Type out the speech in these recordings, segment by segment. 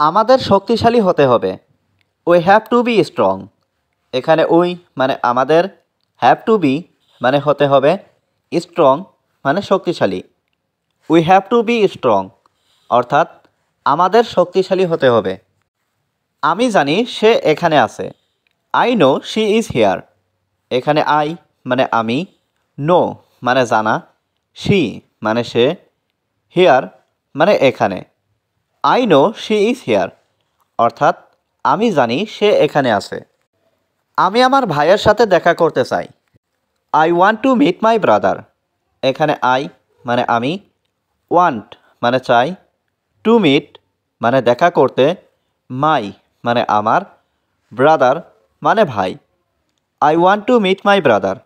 আমাদের শক্তিশালী হতে হবে। We have to be strong. এখানে উই মানে আমাদের, হ্যাভ টু বি মানে হতে হবে, স্ট্রং মানে শক্তিশালী। We have to be strong অর্থাৎ আমাদের শক্তিশালী হতে হবে। আমি জানি সে এখানে আছে। I know she is here. এখানে আই মানে আমি, নো মানে জানা, শি মানে সে, হিয়ার মানে এখানে। I know she is here অর্থাৎ আমি জানি সে এখানে আছে। আমি আমার ভাইয়ের সাথে দেখা করতে চাই। I want to meet my brother. এখানে আই মানে আমি, ওয়ান্ট মানে চাই, টু মিট মানে দেখা করতে, মাই মানে আমার, ব্রাদার মানে ভাই। I want to meet my brother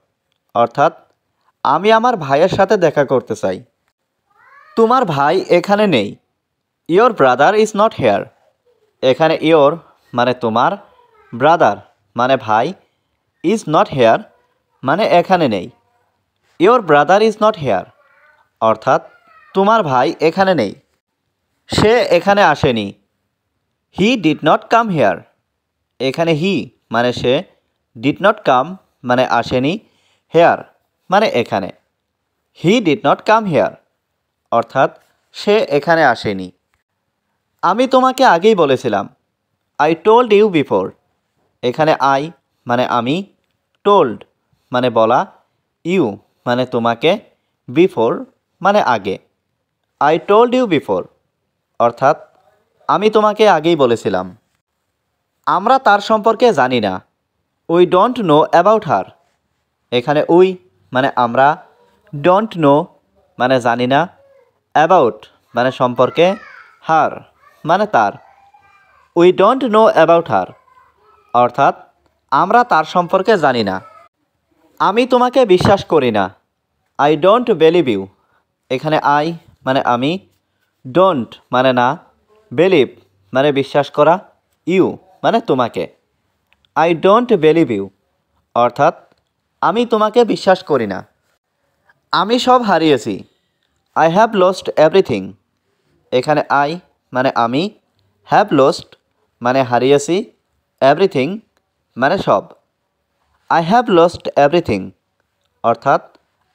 অর্থাৎ আমি আমার ভাইয়ের সাথে দেখা করতে চাই। তোমার ভাই এখানে নেই। Your brother is not here. এখানে ইয়োর মানে তোমার, ব্রাদার মানে ভাই, ইজ নট হেয়ার মানে এখানে নেই। Your brother is not here অর্থাৎ তোমার ভাই এখানে নেই। সে এখানে আসেনি। He did not come here. এখানে হি মানে সে, ডিড নট কাম মানে আসেনি, হেয়ার মানে এখানে। He did not come here অর্থাৎ সে এখানে আসেনি। আমি তোমাকে আগেই বলেছিলাম। I told you before. এখানে আই মানে আমি, টোল্ড মানে বলা, ইউ মানে তোমাকে, বিফোর মানে আগে। আই টোল্ড ইউ বিফোর অর্থাৎ আমি তোমাকে আগেই বলেছিলাম। আমরা তার সম্পর্কে জানি না। We don't know about her. এখানে উই মানে আমরা, ডোন্ট নো মানে জানি না, অ্যাবাউট মানে সম্পর্কে, হার মানে তার। We don't know about her অর্থাৎ আমরা তার সম্পর্কে জানি না। আমি তোমাকে বিশ্বাস করি না। I don't believe you. এখানে আই মানে আমি, ডোন্ট মানে না, বিলিভ মানে বিশ্বাস করা, ইউ মানে তোমাকে। আই ডোন্ট বিলিভ ইউ অর্থাৎ আমি তোমাকে বিশ্বাস করি না। আমি সব হারিয়েছি। I have lost everything. এখানে আই মানে আমি, হ্যাভ লস্ট মানে হারিয়েছি, এভরিথিং মানে সব। আই হ্যাভ লস্ট এভরিথিং অর্থাৎ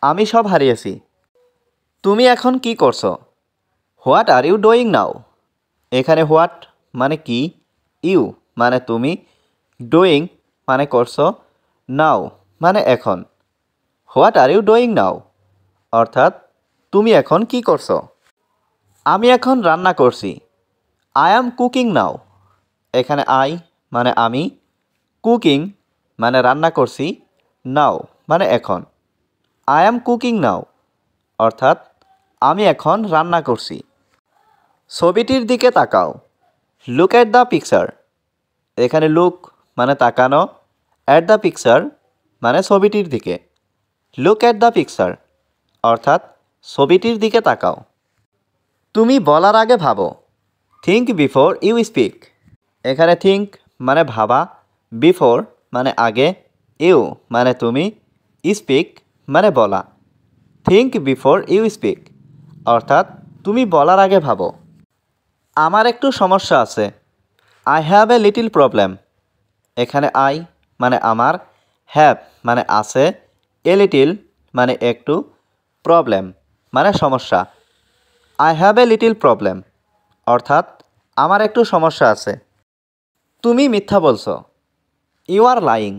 আমি সব হারিয়েছি। তুমি এখন কি করছো? What are you doing now. এখানে হোয়াট মানে কি, ইউ মানে তুমি, ডুইং মানে করছো, নাও মানে এখন। What are you doing now অর্থাৎ তুমি এখন কি করছো? আমি এখন রান্না করছি। I am cooking now. এখানে আই মানে আমি, কুকিং মানে রান্না করছি, নাও মানে এখন। আই অ্যাম কুকিং নাও অর্থাৎ আমি এখন রান্না করছি। ছবিটির দিকে তাকাও। Look at the picture. এখানে লুক মানে তাকানো, অ্যাট দ্য পিকচার মানে ছবিটির দিকে। লুক অ্যাট দ্য পিকচার অর্থাৎ ছবিটির দিকে তাকাও। তুমি বলার আগে ভাবো। Think before you speak. এখানে থিঙ্ক মানে ভাবা, বিফোর মানে আগে, ইউ মানে তুমি, স্পিক মানে বলা। থিঙ্ক বিফোর ইউ স্পিক অর্থাৎ তুমি বলার আগে ভাবো। আমার একটু সমস্যা আছে। I have a little problem. এখানে আই মানে আমার, হ্যাভ মানে আছে, এ লিটিল মানে একটু, প্রবলেম মানে সমস্যা। I have a little problem অর্থাৎ আমার একটু সমস্যা আছে। তুমি মিথ্যা বলছো। You are lying.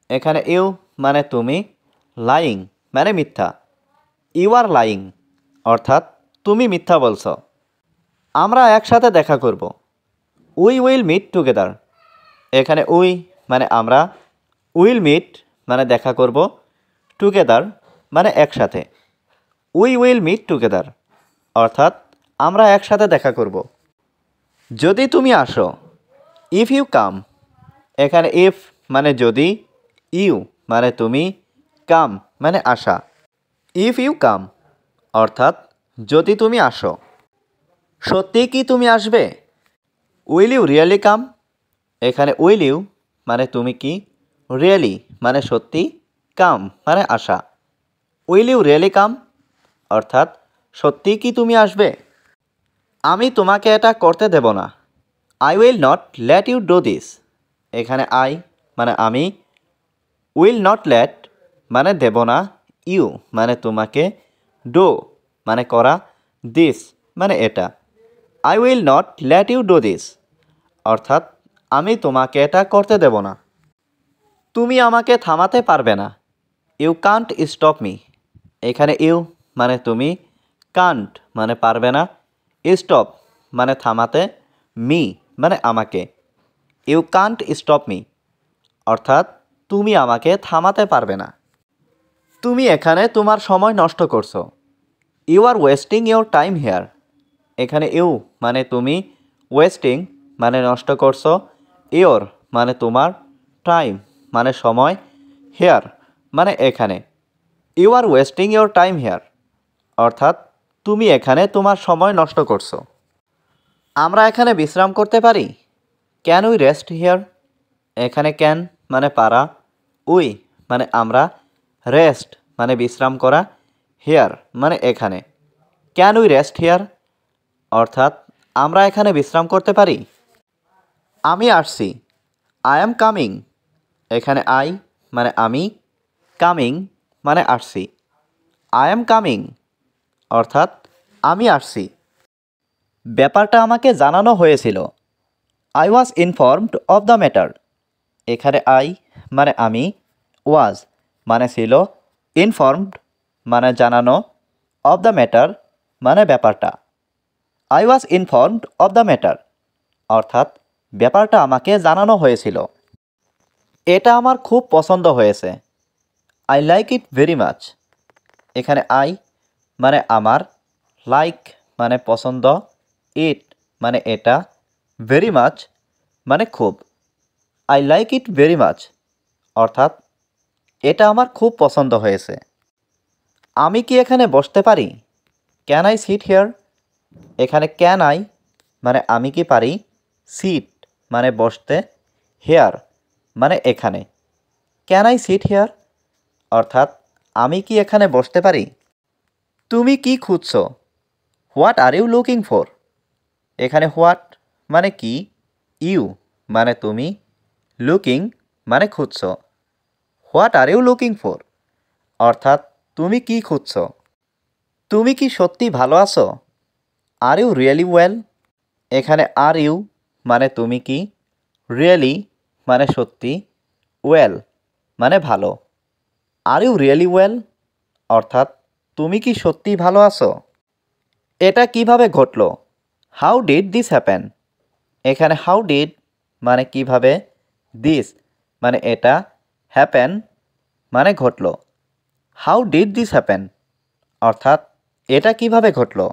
এখানে ইউ মানে তুমি, লাইং মানে মিথ্যা। ইউ আর লাইং অর্থাৎ তুমি মিথ্যা বলছো। আমরা একসাথে দেখা করব। We will meet together. এখানে উই মানে আমরা, উইল মিট মানে দেখা করব, টুগেদার মানে একসাথে। উই উইল মিট টুগেদার অর্থাৎ আমরা একসাথে দেখা করব। যদি তুমি আসো। If you come. এখানে ইফ মানে যদি, ইউ মানে তুমি, কাম মানে আসা। ইফ ইউ কাম অর্থাৎ যদি তুমি আসো। সত্যি কি তুমি আসবে? উইল ইউ রিয়েলি কাম। এখানে উইল ইউ মানে তুমি কি, রিয়েলি মানে সত্যি, কাম মানে আসা। উইল ইউ রিয়েলি কাম অর্থাৎ সত্যি কি তুমি আসবে? আমি তোমাকে এটা করতে দেব না। I will not let you do this. এখানে আই মানে আমি, উইল নট লেট মানে দেব না, ইউ মানে তোমাকে, ডু মানে করা, দিস মানে এটা। I will not let you do this অর্থাৎ আমি তোমাকে এটা করতে দেব না। তুমি আমাকে থামাতে পারবে না। You can't stop me. এখানে ইউ মানে তুমি, কান্ট মানে পারবে না, স্টপ মানে থামাতে, মি মানে আমাকে। ইউ কান্ট স্টপ মি অর্থাৎ তুমি আমাকে থামাতে পারবে না। তুমি এখানে তোমার সময় নষ্ট করছো। You are wasting your time here. এখানে ইউ মানে তুমি, ওয়েস্টিং মানে নষ্ট করছো, ইওর মানে তোমার, টাইম মানে সময়, হেয়ার মানে এখানে। You are wasting your time here অর্থাৎ তুমি এখানে তোমার সময় নষ্ট করছো। আমরা এখানে বিশ্রাম করতে পারি। Can we rest here. এখানে ক্যান মানে পারা, উই মানে আমরা, রেস্ট মানে বিশ্রাম করা, হিয়ার মানে এখানে। ক্যান উই রেস্ট হিয়ার অর্থাৎ আমরা এখানে বিশ্রাম করতে পারি। আমি আসছি। I am coming. এখানে আই মানে আমি, কামিং মানে আসছি। আই অ্যাম কামিং অর্থাৎ আমি আসছি। ব্যাপারটা আমাকে জানানো হয়েছিল। I was informed of the matter. এখানে আই মানে আমি, ওয়াজ মানে ছিল, ইনফর্মড মানে জানানো, অফ দ্য ম্যাটার মানে ব্যাপারটা। I was informed of the matter অর্থাৎ ব্যাপারটা আমাকে জানানো হয়েছিল। এটা আমার খুব পছন্দ হয়েছে। I like it very much. এখানে আই মানে আমার, লাইক মানে পছন্দ, ইট মানে এটা, ভেরি মাচ মানে খুব। I like it very much অর্থাৎ এটা আমার খুব পছন্দ হয়েছে। আমি কি এখানে বসতে পারি? Can I sit here. এখানে ক্যান আই মানে আমি কি পারি, সিট মানে বসতে, হেয়ার মানে এখানে। ক্যান আই সিট হেয়ার অর্থাৎ আমি কি এখানে বসতে পারি? তুমি কি খুঁজছো? What are you looking for. এখানে হোয়াট মানে কি, ইউ মানে তুমি, লুকিং মানে খুঁজছো। What are you looking for অর্থাৎ তুমি কি খুঁজছো? তুমি কি সত্যি ভালো আছো? Are you really well. এখানে আর ইউ মানে তুমি কি, রিয়েলি মানে সত্যি, ওয়েল মানে ভালো। আর ইউ রিয়েলি ওয়েল অর্থাৎ তুমি কি সত্যি ভালো আছো? এটা কিভাবে ঘটলো? How did this happen. এখানে হাউ ডিড মানে কিভাবে, দিস মানে এটা, হ্যাপেন মানে ঘটলো। হাউ ডিড দিস হ্যাপেন অর্থাৎ এটা কিভাবে ঘটলো?